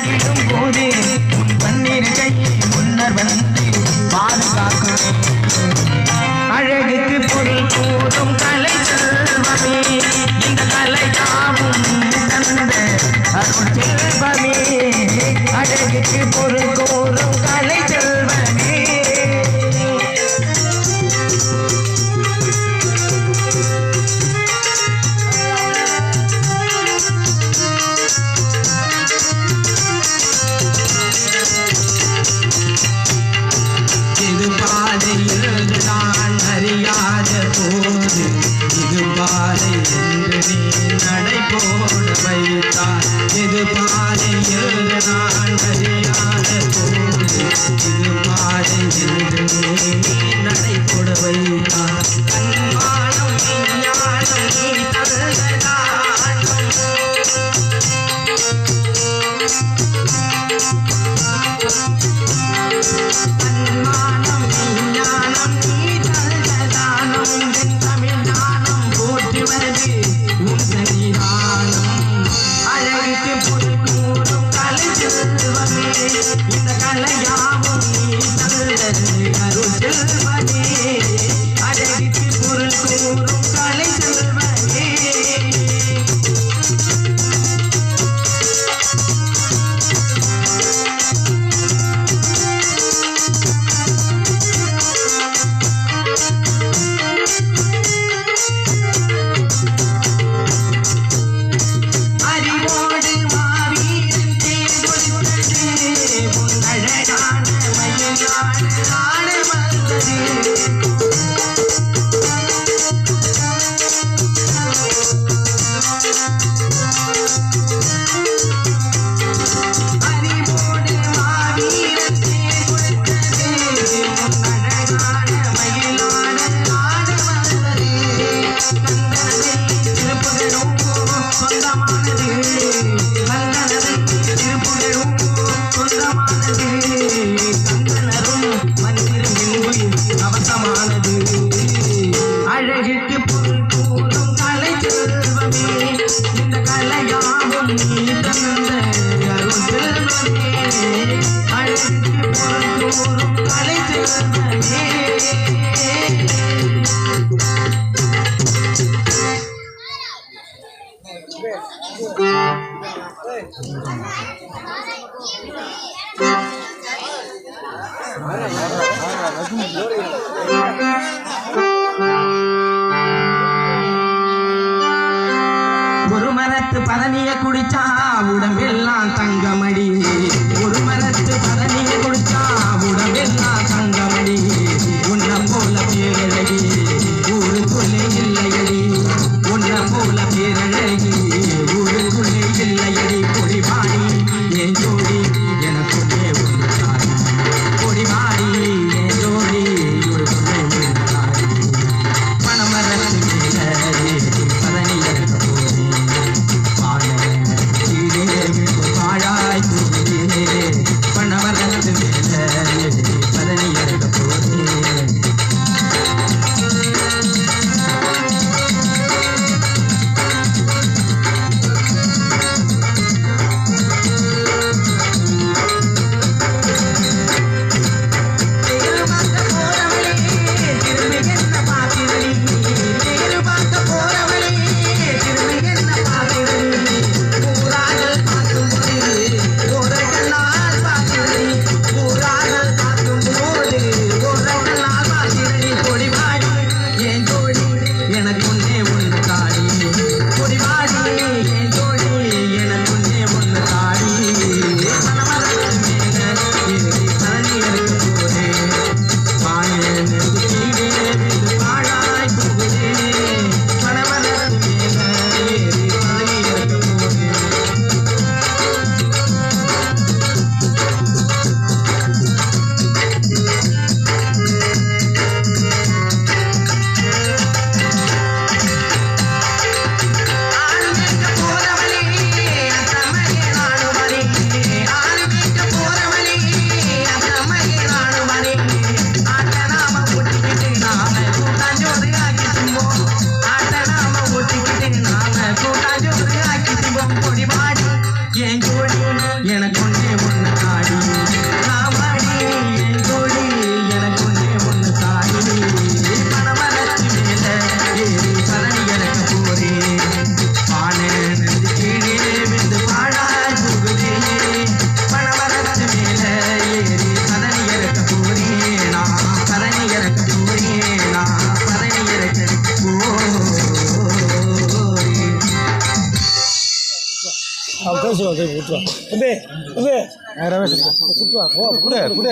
வணங்கிடும் போது உன் பன்னீர் கையை முன்னர் வந்து பாதுகாக்கும் அழகுக்கு பொருள் கூறும் கலை செல்வமே இந்த கலையாவும் தந்த அருள் செல்வமே அழகுக்கு பொருள் கூறும் கலை செல்வமே இது பாதை என்று நீ நடை போட வைத்தார் இது பாதை என்று நான் அறியாத போது இது பாதை என்று நீ நடை போட வைத்தார் கண்மானம் ஞானம் நீ கண்மானம் ஞானம் நீ அழகுக்கு பொருள் கூறும் கலை செல்வமே இந்த கலையாவும் நீ தந்த அருள் செல்வமே அழகுக்கு பொருள் கூறும் கலை செல்வமே அழகுக்கு பொருள் கூறும் கலை செல்வமே இந்த கலையாவும் நீ தந்த அருள் செல்வமே அழகுக்கு பொருள் கூறும் கலை செல்வமே ஒரு மரத்து பதனிய குடிச்சா உடம்பெல்லாம் தங்கமடி ஒரு மரத்து பதனிய குடிச்சா உடம்பெல்லாம் தங்கமடி உன்ன போல பேரழகி ஊருக்குள்ளே இல்லையடி உன்ன போல பேரழகி ஊருக்குள்ளே இல்லையடி பொடிவாடி என் ஜோடி எனக்குள்ளே உள்ளாடி பொடிவாடி என் ஜோடி ஊருக்குள்ளே உள்ளாடி பணமரத்து மேலே பதனிய பாழாய் அவன் பேசுவான் தம்பி விட்டுருவான் தம்பி தம்பி ரமேஷ் விட்டுருவான் கூட கூட